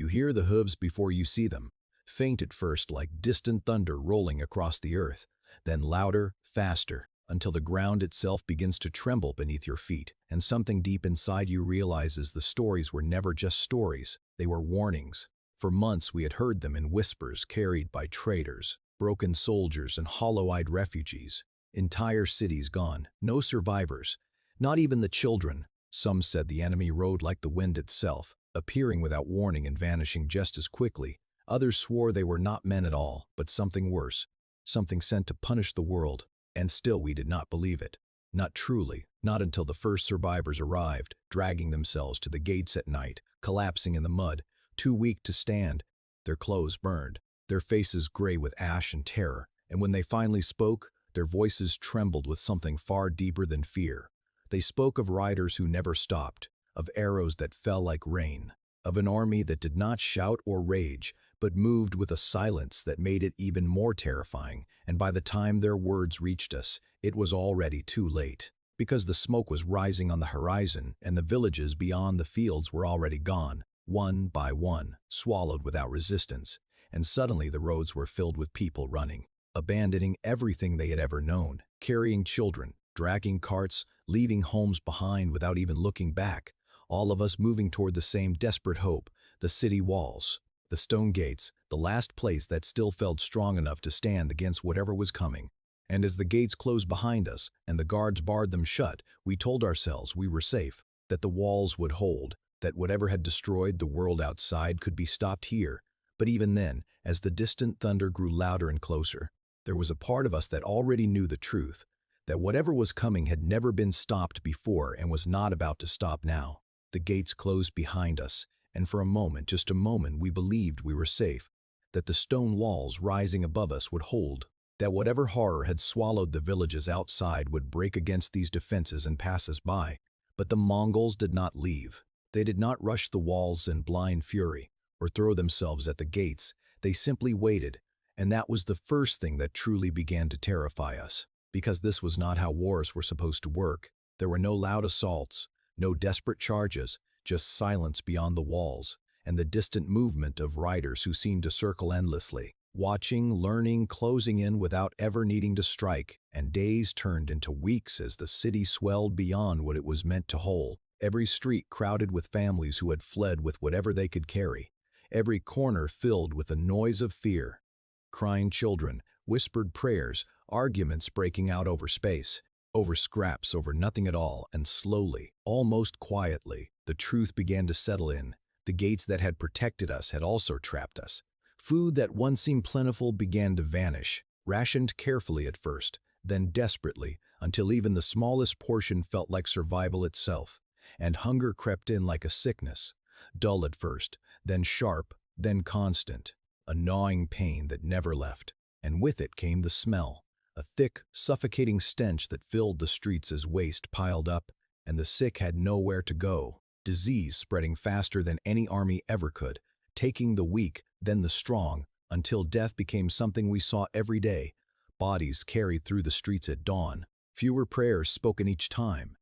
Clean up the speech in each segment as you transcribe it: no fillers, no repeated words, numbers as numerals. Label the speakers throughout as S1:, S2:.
S1: You hear the hooves before you see them, faint at first like distant thunder rolling across the earth, then louder, faster, until the ground itself begins to tremble beneath your feet, and something deep inside you realizes the stories were never just stories, they were warnings. For months we had heard them in whispers carried by traitors, broken soldiers, and hollow-eyed refugees. Entire cities gone, no survivors, not even the children. Some said the enemy rode like the wind itself, appearing without warning and vanishing just as quickly. Others swore they were not men at all, but something worse, something sent to punish the world. And still we did not believe it. Not truly, not until the first survivors arrived, dragging themselves to the gates at night, collapsing in the mud, too weak to stand, their clothes burned, their faces gray with ash and terror. And when they finally spoke, their voices trembled with something far deeper than fear. They spoke of riders who never stopped, of arrows that fell like rain, of an army that did not shout or rage, but moved with a silence that made it even more terrifying. And by the time their words reached us, it was already too late, because the smoke was rising on the horizon and the villages beyond the fields were already gone, one by one, swallowed without resistance. And suddenly the roads were filled with people running, abandoning everything they had ever known, carrying children, dragging carts, leaving homes behind without even looking back, all of us moving toward the same desperate hope, the city walls, the stone gates, the last place that still felt strong enough to stand against whatever was coming. And as the gates closed behind us and the guards barred them shut, we told ourselves we were safe, that the walls would hold, that whatever had destroyed the world outside could be stopped here. But even then, as the distant thunder grew louder and closer, there was a part of us that already knew the truth, that whatever was coming had never been stopped before and was not about to stop now. The gates closed behind us, and for a moment, just a moment, we believed we were safe, that the stone walls rising above us would hold, that whatever horror had swallowed the villages outside would break against these defenses and pass us by. But the Mongols did not leave. They did not rush the walls in blind fury or throw themselves at the gates. They simply waited, and that was the first thing that truly began to terrify us, because this was not how wars were supposed to work. There were no loud assaults, no desperate charges, just silence beyond the walls, and the distant movement of riders who seemed to circle endlessly, watching, learning, closing in without ever needing to strike. And days turned into weeks as the city swelled beyond what it was meant to hold. Every street crowded with families who had fled with whatever they could carry. Every corner filled with the noise of fear. Crying children, whispered prayers, arguments breaking out over space, over scraps, over nothing at all. And slowly, almost quietly, the truth began to settle in. The gates that had protected us had also trapped us. Food that once seemed plentiful began to vanish, rationed carefully at first, then desperately, until even the smallest portion felt like survival itself. And hunger crept in like a sickness, dull at first, then sharp, then constant, a gnawing pain that never left. And with it came the smell, a thick, suffocating stench that filled the streets as waste piled up, and the sick had nowhere to go. Disease spreading faster than any army ever could, taking the weak, then the strong, until death became something we saw every day. Bodies carried through the streets at dawn, fewer prayers spoken each time,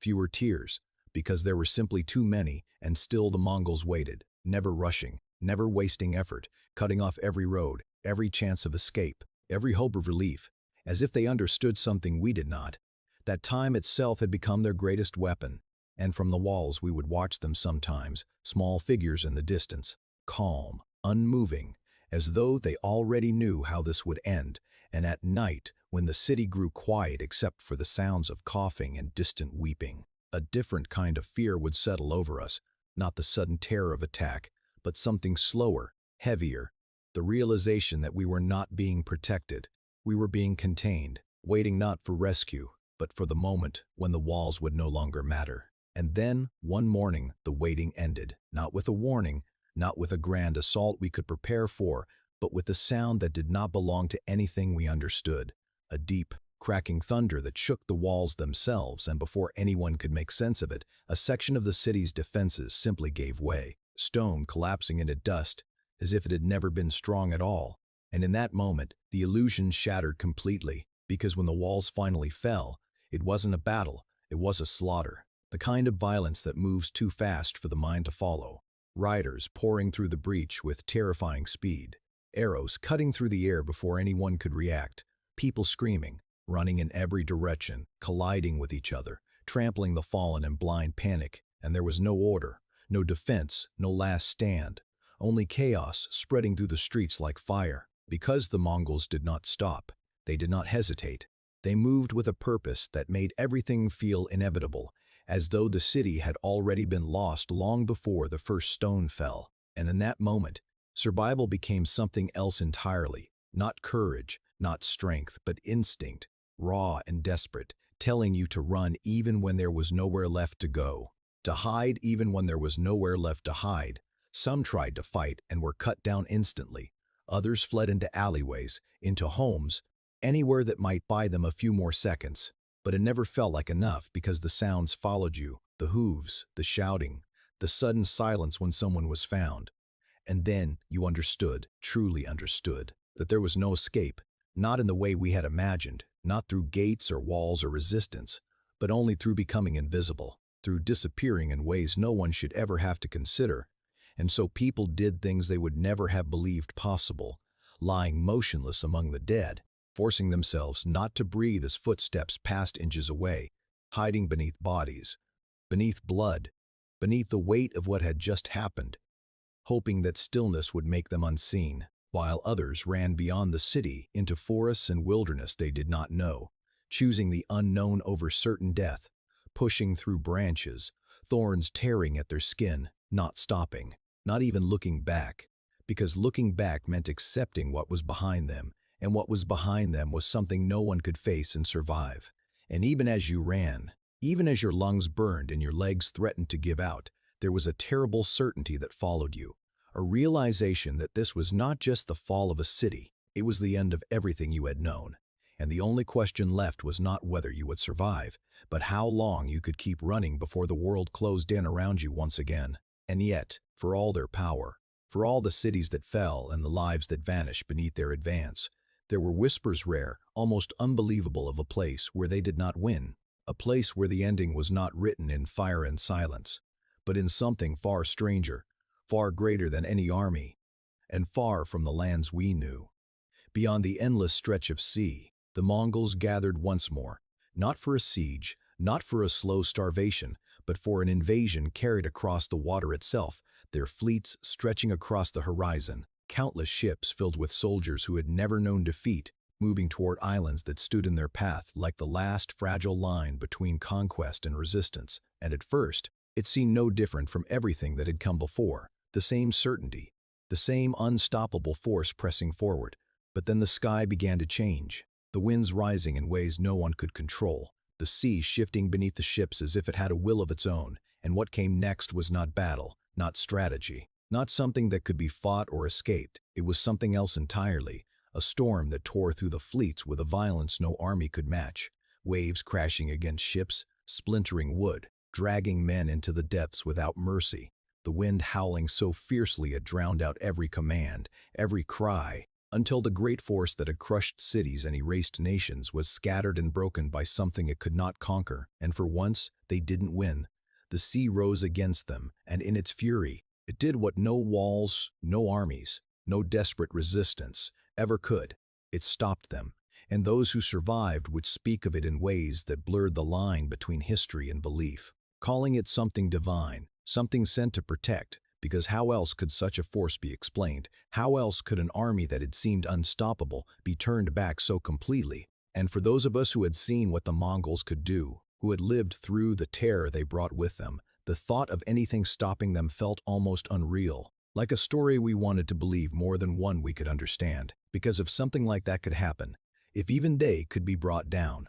S1: fewer tears, because there were simply too many, and still the Mongols waited, never rushing, never wasting effort, cutting off every road, every chance of escape, every hope of relief, as if they understood something we did not. That time itself had become their greatest weapon, and from the walls we would watch them sometimes, small figures in the distance, calm, unmoving, as though they already knew how this would end. And at night, when the city grew quiet except for the sounds of coughing and distant weeping, a different kind of fear would settle over us, not the sudden terror of attack, but something slower, heavier, the realization that we were not being protected, we were being contained, waiting not for rescue, but for the moment when the walls would no longer matter. And then, one morning, the waiting ended, not with a warning, not with a grand assault we could prepare for, but with a sound that did not belong to anything we understood, a deep, cracking thunder that shook the walls themselves, and before anyone could make sense of it, a section of the city's defenses simply gave way, stone collapsing into dust, as if it had never been strong at all. And in that moment, the illusion shattered completely, because when the walls finally fell, it wasn't a battle, it was a slaughter, the kind of violence that moves too fast for the mind to follow. riders pouring through the breach with terrifying speed, arrows cutting through the air before anyone could react, people screaming, running in every direction, colliding with each other, trampling the fallen in blind panic, and there was no order, no defense, no last stand, only chaos spreading through the streets like fire. Because the Mongols did not stop, they did not hesitate. They moved with a purpose that made everything feel inevitable, as though the city had already been lost long before the first stone fell. And in that moment, survival became something else entirely, not courage, not strength, but instinct, raw and desperate, telling you to run even when there was nowhere left to go, to hide even when there was nowhere left to hide. Some tried to fight and were cut down instantly. Others fled into alleyways, into homes, anywhere that might buy them a few more seconds. But it never felt like enough because the sounds followed you, the hooves, the shouting, the sudden silence when someone was found. And then you understood, truly understood, that there was no escape, not in the way we had imagined, not through gates or walls or resistance, but only through becoming invisible, through disappearing in ways no one should ever have to consider. And so people did things they would never have believed possible, lying motionless among the dead, forcing themselves not to breathe as footsteps passed inches away, hiding beneath bodies, beneath blood, beneath the weight of what had just happened, hoping that stillness would make them unseen, while others ran beyond the city into forests and wilderness they did not know, choosing the unknown over certain death, pushing through branches, thorns tearing at their skin, not stopping, not even looking back, because looking back meant accepting what was behind them, and what was behind them was something no one could face and survive. And even as you ran, even as your lungs burned and your legs threatened to give out, there was a terrible certainty that followed you, a realization that this was not just the fall of a city, it was the end of everything you had known. And the only question left was not whether you would survive, but how long you could keep running before the world closed in around you once again. And yet, for all their power, for all the cities that fell and the lives that vanished beneath their advance, there were whispers rare, almost unbelievable of a place where they did not win, a place where the ending was not written in fire and silence, but in something far stranger, far greater than any army, and far from the lands we knew. Beyond the endless stretch of sea, the Mongols gathered once more, not for a siege, not for a slow starvation, but for an invasion carried across the water itself, their fleets stretching across the horizon, countless ships filled with soldiers who had never known defeat, moving toward islands that stood in their path like the last fragile line between conquest and resistance. And at first, it seemed no different from everything that had come before, the same certainty, the same unstoppable force pressing forward. But then the sky began to change, the winds rising in ways no one could control, the sea shifting beneath the ships as if it had a will of its own, and what came next was not battle, not strategy, not something that could be fought or escaped. It was something else entirely, a storm that tore through the fleets with a violence no army could match, waves crashing against ships, splintering wood, dragging men into the depths without mercy, the wind howling so fiercely it drowned out every command, every cry, until the great force that had crushed cities and erased nations was scattered and broken by something it could not conquer, and for once, they didn't win. The sea rose against them, and in its fury, it did what no walls, no armies, no desperate resistance ever could. It stopped them, and those who survived would speak of it in ways that blurred the line between history and belief, calling it something divine, something sent to protect, because how else could such a force be explained? How else could an army that had seemed unstoppable be turned back so completely? And for those of us who had seen what the Mongols could do, who had lived through the terror they brought with them, the thought of anything stopping them felt almost unreal, like a story we wanted to believe more than one we could understand. Because if something like that could happen, if even they could be brought down,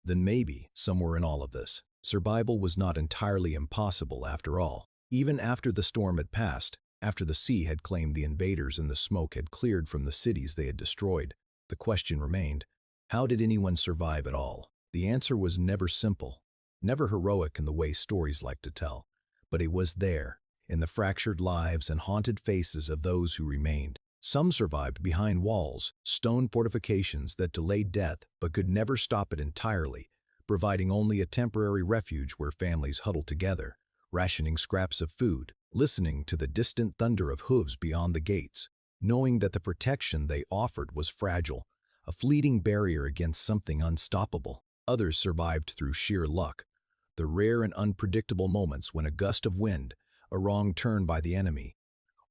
S1: then maybe, somewhere in all of this, survival was not entirely impossible after all. Even after the storm had passed, after the sea had claimed the invaders and the smoke had cleared from the cities they had destroyed, the question remained, how did anyone survive at all? The answer was never simple, never heroic in the way stories like to tell, but it was there, in the fractured lives and haunted faces of those who remained. Some survived behind walls, stone fortifications that delayed death but could never stop it entirely, providing only a temporary refuge where families huddled together, rationing scraps of food, listening to the distant thunder of hooves beyond the gates, knowing that the protection they offered was fragile, a fleeting barrier against something unstoppable. Others survived through sheer luck, the rare and unpredictable moments when a gust of wind, a wrong turn by the enemy,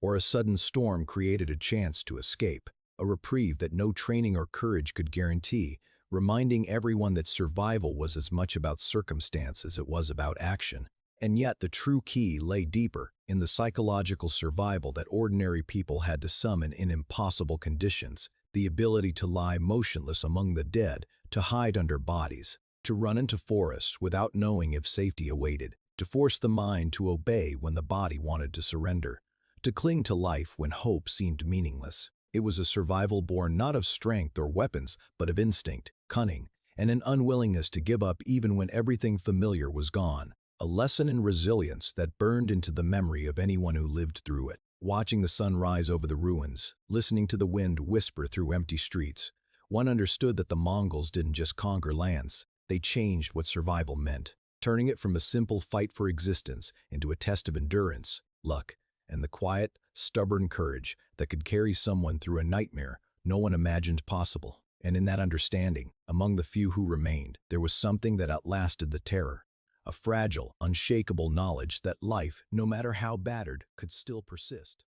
S1: or a sudden storm created a chance to escape, a reprieve that no training or courage could guarantee, reminding everyone that survival was as much about circumstance as it was about action. And yet the true key lay deeper, in the psychological survival that ordinary people had to summon in impossible conditions, the ability to lie motionless among the dead, to hide under bodies, to run into forests without knowing if safety awaited, to force the mind to obey when the body wanted to surrender, to cling to life when hope seemed meaningless. It was a survival born not of strength or weapons, but of instinct, cunning, and an unwillingness to give up even when everything familiar was gone. A lesson in resilience that burned into the memory of anyone who lived through it. Watching the sun rise over the ruins, listening to the wind whisper through empty streets, one understood that the Mongols didn't just conquer lands, they changed what survival meant, turning it from a simple fight for existence into a test of endurance, luck, and the quiet, stubborn courage that could carry someone through a nightmare no one imagined possible. And in that understanding, among the few who remained, there was something that outlasted the terror. A fragile, unshakable knowledge that life, no matter how battered, could still persist.